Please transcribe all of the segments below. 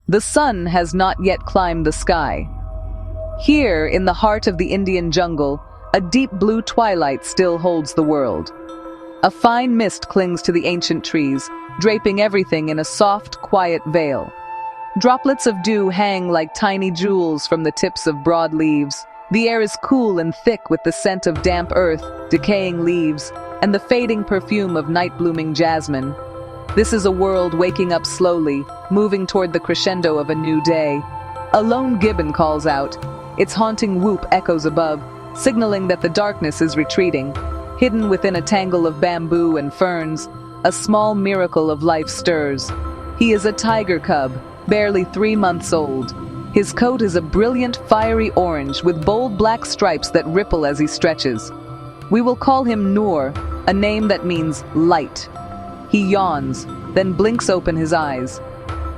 The sun has not yet climbed the sky. Here, in the heart of the Indian jungle, a deep blue twilight still holds the world. A fine mist clings to the ancient trees, draping everything in a soft, quiet veil. Droplets of dew hang like tiny jewels from the tips of broad leaves. The air is cool and thick with the scent of damp earth, decaying leaves, and the fading perfume of night-blooming jasmine. This is a world waking up slowly, moving toward the crescendo of a new day. A lone gibbon calls out. Its haunting whoop echoes above, signaling that the darkness is retreating. Hidden within a tangle of bamboo and ferns, a small miracle of life stirs. He is a tiger cub, barely 3 months old. His coat is a brilliant, fiery orange with bold black stripes that ripple as he stretches. We will call him Noor, a name that means light. He yawns, then blinks open his eyes.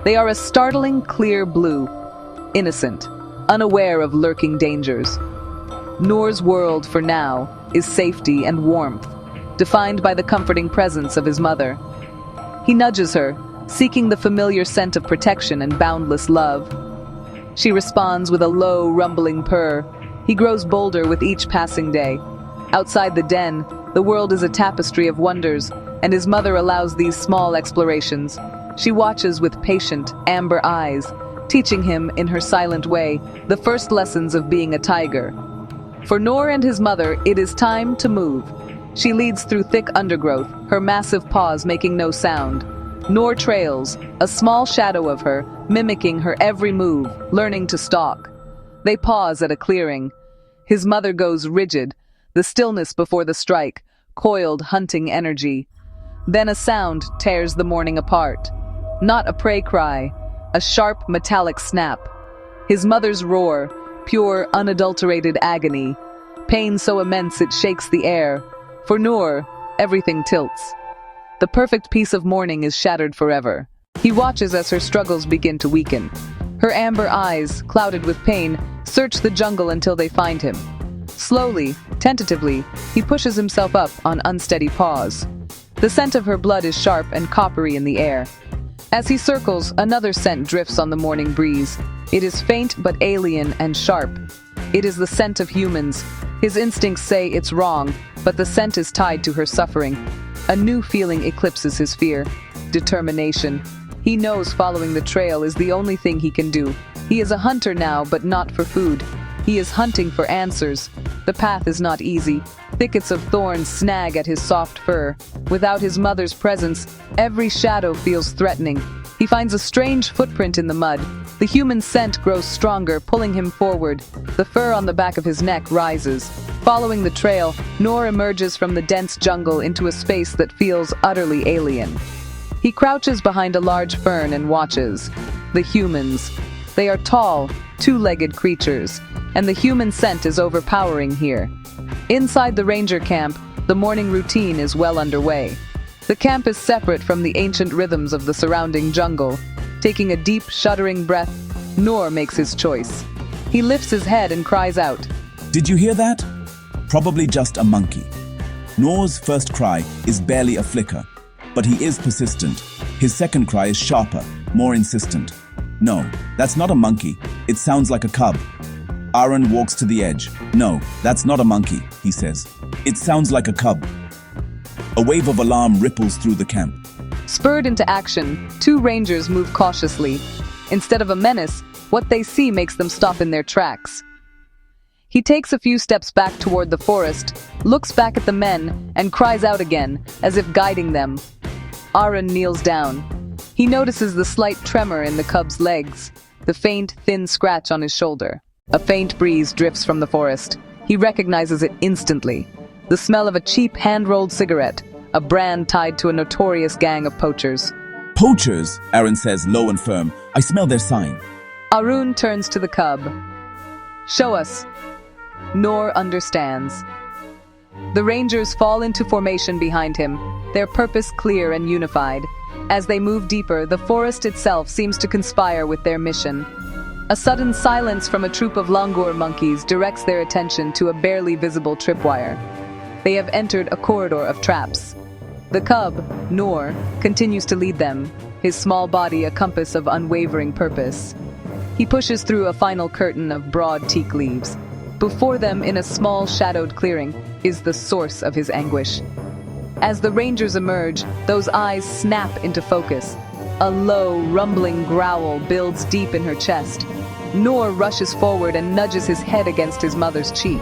They are a startling, clear blue, innocent, unaware of lurking dangers. Noor's world, for now, is safety and warmth, defined by the comforting presence of his mother. He nudges her, seeking the familiar scent of protection and boundless love. She responds with a low, rumbling purr. He grows bolder with each passing day. Outside the den, the world is a tapestry of wonders, and his mother allows these small explorations. She watches with patient, amber eyes, teaching him, in her silent way, the first lessons of being a tiger. For Noor and his mother, it is time to move. She leads through thick undergrowth, her massive paws making no sound. Noor trails, a small shadow of her, mimicking her every move, learning to stalk. They pause at a clearing. His mother goes rigid, the stillness before the strike, coiled hunting energy. Then a sound tears the morning apart. Not a prey cry, a sharp metallic snap. His mother's roar, pure, unadulterated agony. Pain so immense it shakes the air. For Noor, everything tilts. The perfect peace of morning is shattered forever. He watches as her struggles begin to weaken. Her amber eyes, clouded with pain, search the jungle until they find him. Slowly, tentatively, he pushes himself up on unsteady paws. The scent of her blood is sharp and coppery in the air. As he circles, another scent drifts on the morning breeze. It is faint but alien and sharp. It is the scent of humans. His instincts say it's wrong, but the scent is tied to her suffering. A new feeling eclipses his fear. Determination. He knows following the trail is the only thing he can do. He is a hunter now, but not for food. He is hunting for answers. The path is not easy. Thickets of thorns snag at his soft fur. Without his mother's presence, every shadow feels threatening. He finds a strange footprint in the mud. The human scent grows stronger, pulling him forward. The fur on the back of his neck rises. Following the trail, Noor emerges from the dense jungle into a space that feels utterly alien. He crouches behind a large fern and watches. The humans. They are tall, two-legged creatures, and the human scent is overpowering here. Inside the ranger camp, the morning routine is well underway. The camp is separate from the ancient rhythms of the surrounding jungle. Taking a deep, shuddering breath, Noor makes his choice. He lifts his head and cries out. Did you hear that? Probably just a monkey. Noor's first cry is barely a flicker, but he is persistent. His second cry is sharper, more insistent. No, that's not a monkey. It sounds like a cub. Aaron walks to the edge. No, that's not a monkey, he says. It sounds like a cub. A wave of alarm ripples through the camp. Spurred into action, two rangers move cautiously. Instead of a menace, what they see makes them stop in their tracks. He takes a few steps back toward the forest, looks back at the men, and cries out again, as if guiding them. Aaron kneels down. He notices the slight tremor in the cub's legs, the faint, thin scratch on his shoulder. A faint breeze drifts from the forest. He recognizes it instantly. The smell of a cheap, hand-rolled cigarette, a brand tied to a notorious gang of poachers. Poachers, Aaron says low and firm. I smell their sign. Arun turns to the cub. Show us. Noor understands. The rangers fall into formation behind him, their purpose clear and unified. As they move deeper, the forest itself seems to conspire with their mission. A sudden silence from a troop of langur monkeys directs their attention to a barely visible tripwire. They have entered a corridor of traps. The cub, Noor, continues to lead them, his small body a compass of unwavering purpose. He pushes through a final curtain of broad teak leaves. Before them, in a small shadowed clearing, is the source of his anguish. As the rangers emerge, those eyes snap into focus. A low, rumbling growl builds deep in her chest. Noor rushes forward and nudges his head against his mother's cheek.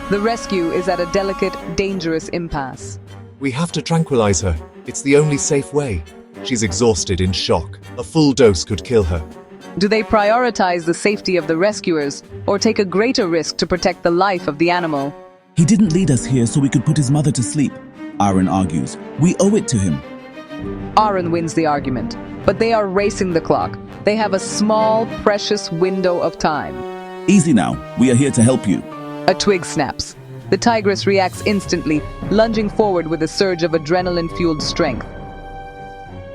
The rescue is at a delicate, dangerous impasse. We have to tranquilize her. It's the only safe way. She's exhausted, in shock. A full dose could kill her. Do they prioritize the safety of the rescuers, or take a greater risk to protect the life of the animal? He didn't lead us here so we could put his mother to sleep, Aaron argues. We owe it to him. Aaron wins the argument, but they are racing the clock. They have a small, precious window of time. Easy now. We are here to help you. A twig snaps. The tigress reacts instantly, lunging forward with a surge of adrenaline-fueled strength.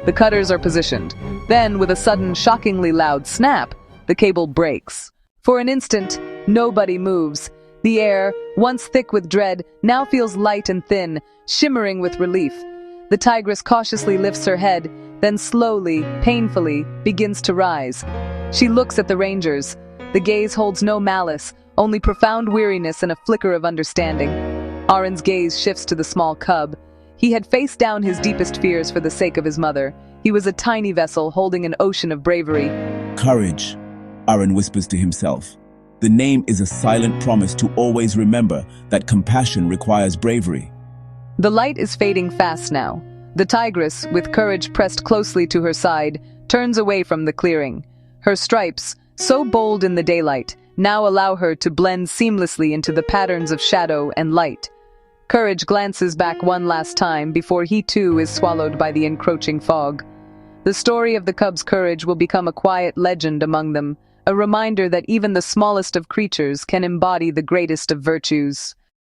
The cutters are positioned. Then, with a sudden, shockingly loud snap, the cable breaks. For an instant, nobody moves. The air, once thick with dread, now feels light and thin, shimmering with relief. The tigress cautiously lifts her head, then slowly, painfully, begins to rise. She looks at the rangers. The gaze holds no malice, only profound weariness and a flicker of understanding. Aaron's gaze shifts to the small cub. He had faced down his deepest fears for the sake of his mother. He was a tiny vessel holding an ocean of bravery. Courage, Aaron whispers to himself. The name is a silent promise to always remember that compassion requires bravery. The light is fading fast now. The tigress, with courage pressed closely to her side, turns away from the clearing. Her stripes, so bold in the daylight, now allow her to blend seamlessly into the patterns of shadow and light. Courage glances back one last time before he too is swallowed by the encroaching fog. The story of the cub's courage will become a quiet legend among them, a reminder that even the smallest of creatures can embody the greatest of virtues.